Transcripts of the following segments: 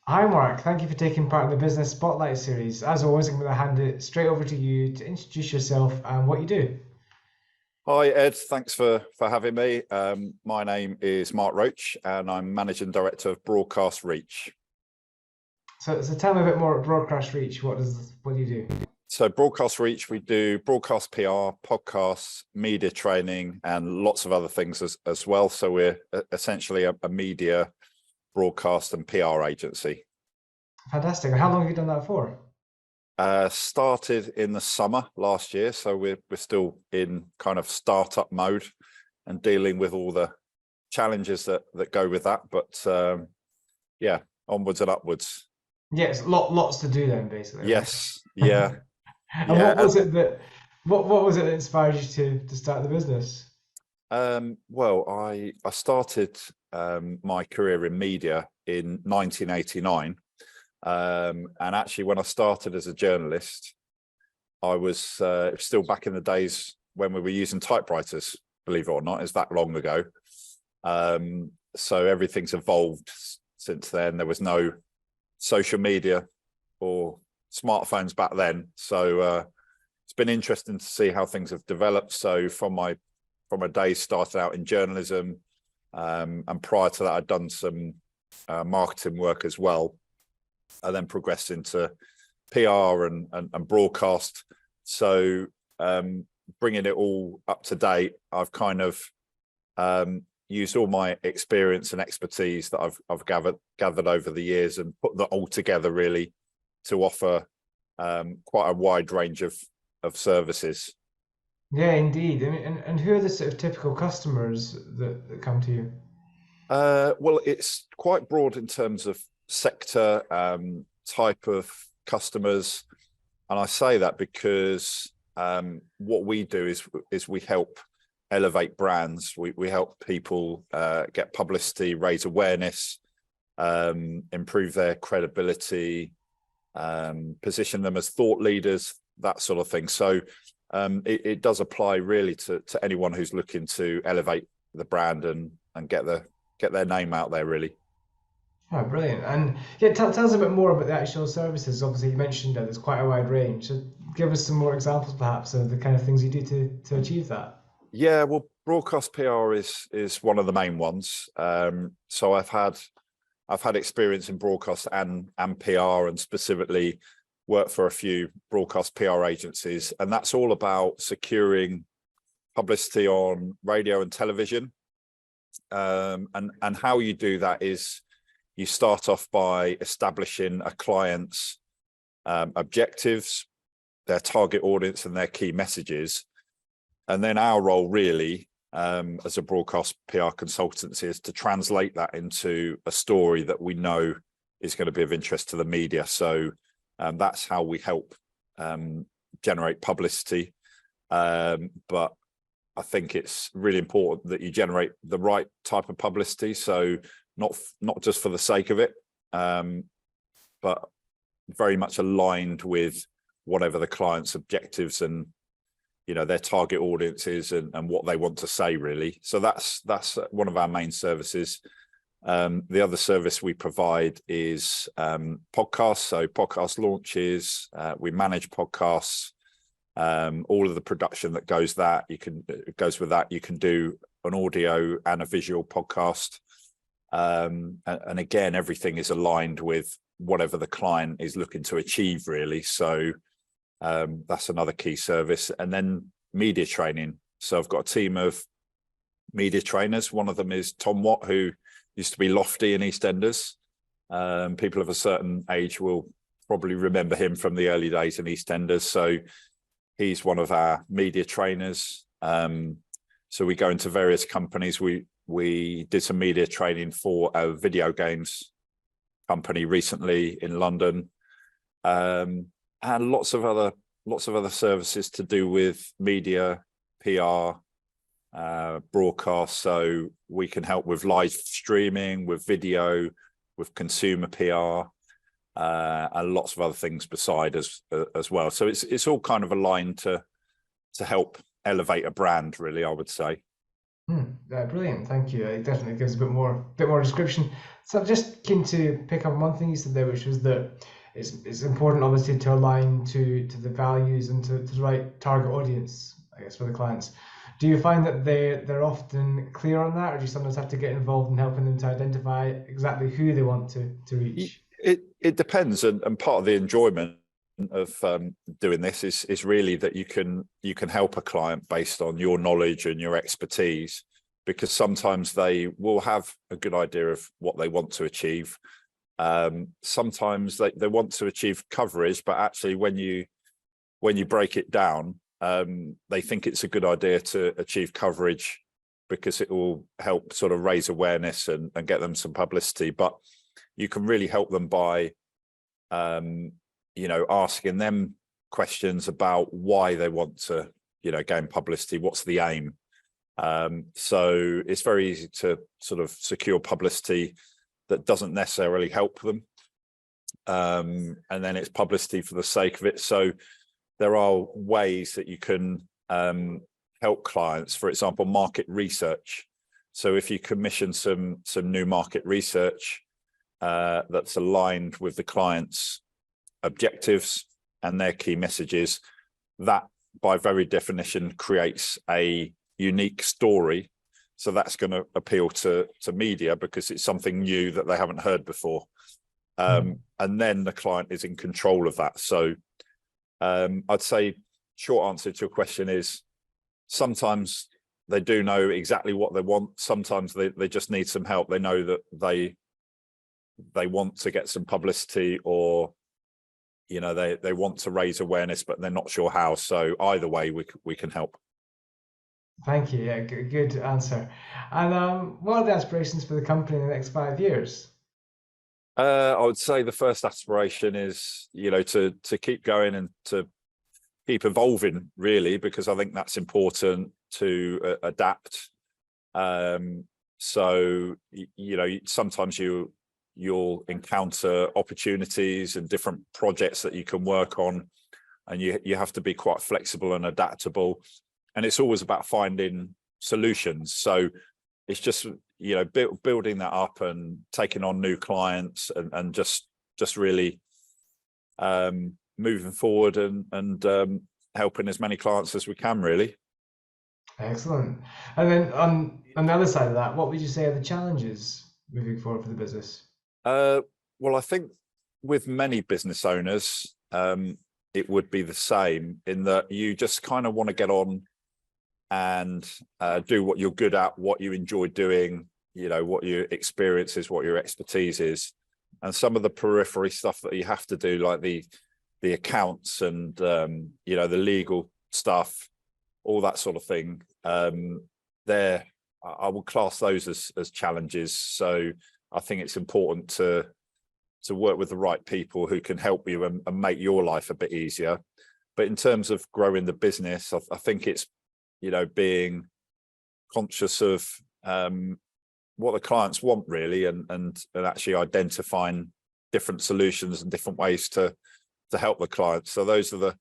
Hi, Mark. Thank you for taking part in the Business Spotlight series. As always, I'm going to hand it straight over to you to introduce yourself and what you do. Hi, Ed. Thanks for having me. My name is Mark Roach, and I'm Managing Director of Broadcast Reach. So tell me a bit more about Broadcast Reach. What do you do? So Broadcast Reach, we do broadcast PR, podcasts, media training, and lots of other things as well. So we're essentially a media, broadcast, and PR agency. Fantastic. And how long have you done that for? Started in the summer last year, so we're still in kind of startup mode and dealing with all the challenges that go with that. But yeah, onwards and upwards. Yes, lots to do then, basically, right? Yes, yeah, And yeah. what was it that inspired you to start the business? Well, I started my career in media in 1989, and actually, when I started as a journalist, I was still back in the days when we were using typewriters. Believe it or not, it's that long ago. So everything's evolved since then. There was no social media or smartphones back then, so it's been interesting to see how things have developed. So from a day started out in journalism, and prior to that I'd done some marketing work as well. I then progressed into PR and broadcast. So bringing it all up to date, I've kind of used all my experience and expertise that I've gathered over the years and put that all together really to offer quite a wide range of services. Yeah, indeed. I mean, and who are the sort of typical customers that come to you? Well, it's quite broad in terms of sector, type of customers, and I say that because what we do is we help elevate brands. We help people get publicity, raise awareness, improve their credibility, position them as thought leaders, that sort of thing. So it does apply really to anyone who's looking to elevate the brand and get their name out there, really. Oh, brilliant. And yeah, tell us a bit more about the actual services. Obviously, you mentioned that there's quite a wide range. So give us some more examples, perhaps, of the kind of things you do to achieve that. Yeah, well, broadcast PR is one of the main ones. So I've had experience in broadcast and PR, and specifically worked for a few broadcast PR agencies, and that's all about securing publicity on radio and television. And how you do that is you start off by establishing a client's objectives, their target audience, and their key messages. And then our role really, as a broadcast PR consultancy, is to translate that into a story that we know is going to be of interest to the media. So that's how we help generate publicity. But I think it's really important that you generate the right type of publicity. So not just for the sake of it, but very much aligned with whatever the client's objectives and their target audiences and what they want to say, really. So that's one of our main services. The other service we provide is podcasts. So podcast launches, we manage podcasts, all of the production that goes with that. You can do an audio and a visual podcast, and again, everything is aligned with whatever the client is looking to achieve, really. So that's another key service. And then media training. So I've got a team of media trainers. One of them is Tom Watt, who used to be Lofty in EastEnders. People of a certain age will probably remember him from the early days in EastEnders. So he's one of our media trainers. So we go into various companies. We did some media training for a video games company recently in London, and lots of other services to do with media, PR, broadcast. So we can help with live streaming, with video, with consumer PR, and lots of other things beside as well. So it's all kind of aligned to help elevate a brand, really, I would say. Brilliant, thank you. It definitely gives a bit more description. So I'm just keen to pick up on one thing you said there, which was that it's important, obviously, to align to the values and to the right target audience, I guess, for the clients. Do you find that they're often clear on that, or do you sometimes have to get involved in helping them to identify exactly who they want to reach? It depends, and part of the enjoyment of doing this is really that you can help a client based on your knowledge and your expertise, because sometimes they will have a good idea of what they want to achieve. Sometimes they want to achieve coverage, but actually when you break it down, they think it's a good idea to achieve coverage because it will help sort of raise awareness and get them some publicity. But you can really help them by asking them questions about why they want to gain publicity. What's the aim? So it's very easy to sort of secure publicity that doesn't necessarily help them, and then it's publicity for the sake of it. So there are ways that you can help clients, for example, market research. So if you commission some new market research that's aligned with the client's objectives and their key messages, that by very definition creates a unique story. So that's going to appeal to media because it's something new that they haven't heard before. And then the client is in control of that. So I'd say short answer to your question is sometimes they do know exactly what they want. Sometimes they just need some help. They know that they want to get some publicity, or they want to raise awareness, but they're not sure how. So either way, we can help. Thank you. Yeah, good answer. And what are the aspirations for the company in the next 5 years? I would say the first aspiration is to keep going and to keep evolving, really, because I think that's important to adapt. So sometimes you'll encounter opportunities and different projects that you can work on, and you have to be quite flexible and adaptable, and it's always about finding solutions. So it's just building that up and taking on new clients and just really moving forward and helping as many clients as we can, really. Excellent. And then on the other side of that, what would you say are the challenges moving forward for the business? Well, I think with many business owners, it would be the same, in that you just kind of want to get on and do what you're good at, what you enjoy doing, what your experience is, what your expertise is. And some of the periphery stuff that you have to do, like the accounts and the legal stuff, all that sort of thing, I would class those as challenges. So I think it's important to work with the right people who can help you and make your life a bit easier. But in terms of growing the business, I think it's being conscious of what the clients want, really, and actually identifying different solutions and different ways to help the clients. So those are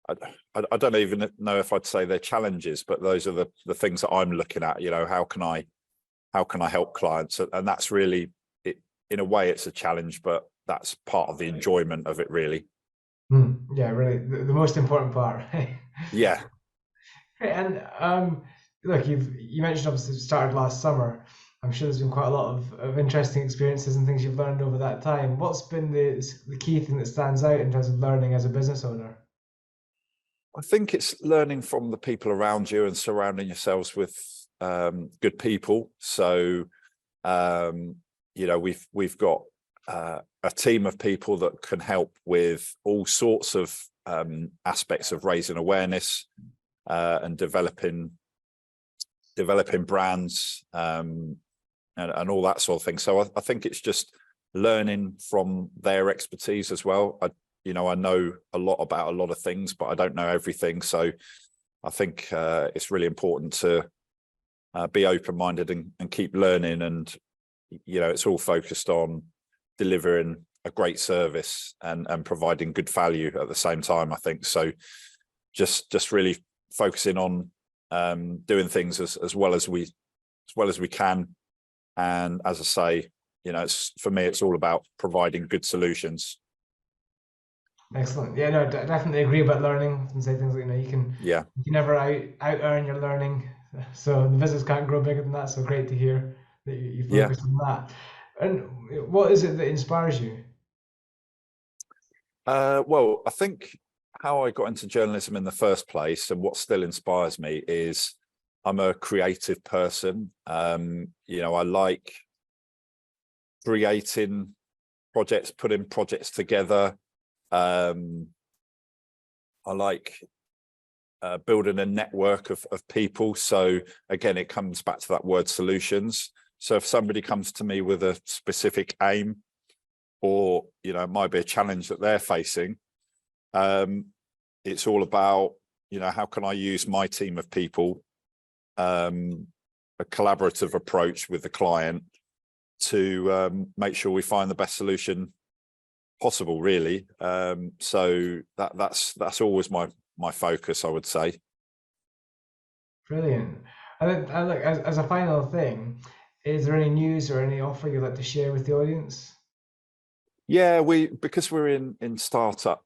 I don't even know if I'd say they're challenges, but those are the things that I'm looking at. How can I help clients? And that's really it. In a way, it's a challenge, but that's part of the enjoyment of it, really. Yeah, really, the most important part. Yeah. Great. And look, you mentioned obviously it started last summer. I'm sure there's been quite a lot of interesting experiences and things you've learned over that time. What's been the key thing that stands out in terms of learning as a business owner? I think it's learning from the people around you and surrounding yourselves with good people. So we've got a team of people that can help with all sorts of aspects of raising awareness and developing brands and all that sort of thing. So I think it's just learning from their expertise as well. I know a lot about a lot of things, but I don't know everything. So I think it's really important to be open-minded and keep learning. And, it's all focused on delivering a great service and providing good value at the same time, I think. So just really focusing on doing things as well as we can. And as I say, for me, it's all about providing good solutions. Excellent. Yeah, no, definitely agree about learning and say things like, you can never out earn your learning. So the business can't grow bigger than that. So great to hear that you focus on that. And what is it that inspires you? Well, I think how I got into journalism in the first place and what still inspires me is I'm a creative person. I like creating projects, putting projects together. I like building a network of people. So again, it comes back to that word solutions. So if somebody comes to me with a specific aim, or it might be a challenge that they're facing, it's all about how can I use my team of people, a collaborative approach with the client to make sure we find the best solution possible, really. So that's always my focus, I would say. Brilliant. And look, as a final thing, is there any news or any offer you'd like to share with the audience? Yeah, because we're in startup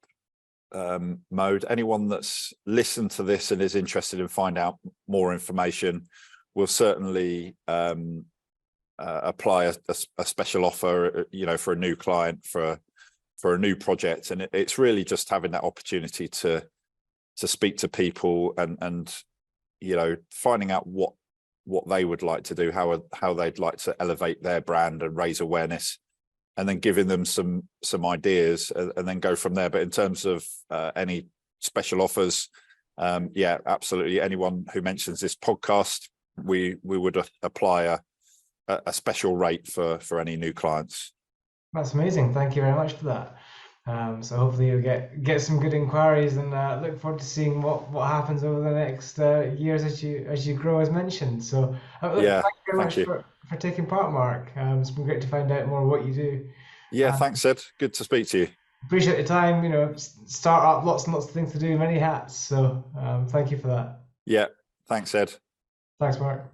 mode, anyone that's listened to this and is interested in find out more information will certainly apply a special offer, for a new client, for a new project. And it's really just having that opportunity to speak to people and finding out what they would like to do, how they'd like to elevate their brand and raise awareness, and then giving them some ideas and then go from there. But in terms of any special offers, yeah, absolutely. Anyone who mentions this podcast, we would apply a special rate for any new clients. That's amazing. Thank you very much for that. So hopefully you'll get some good inquiries, and look forward to seeing what happens over the next years as you grow, as mentioned. So look, Yeah, thank you very much you. for taking part, Mark. It's been great to find out more what you do. Yeah, thanks, Ed. Good to speak to you. Appreciate your time. Start up, lots and lots of things to do, many hats. So thank you for that. Yeah, thanks, Ed. Thanks, Mark.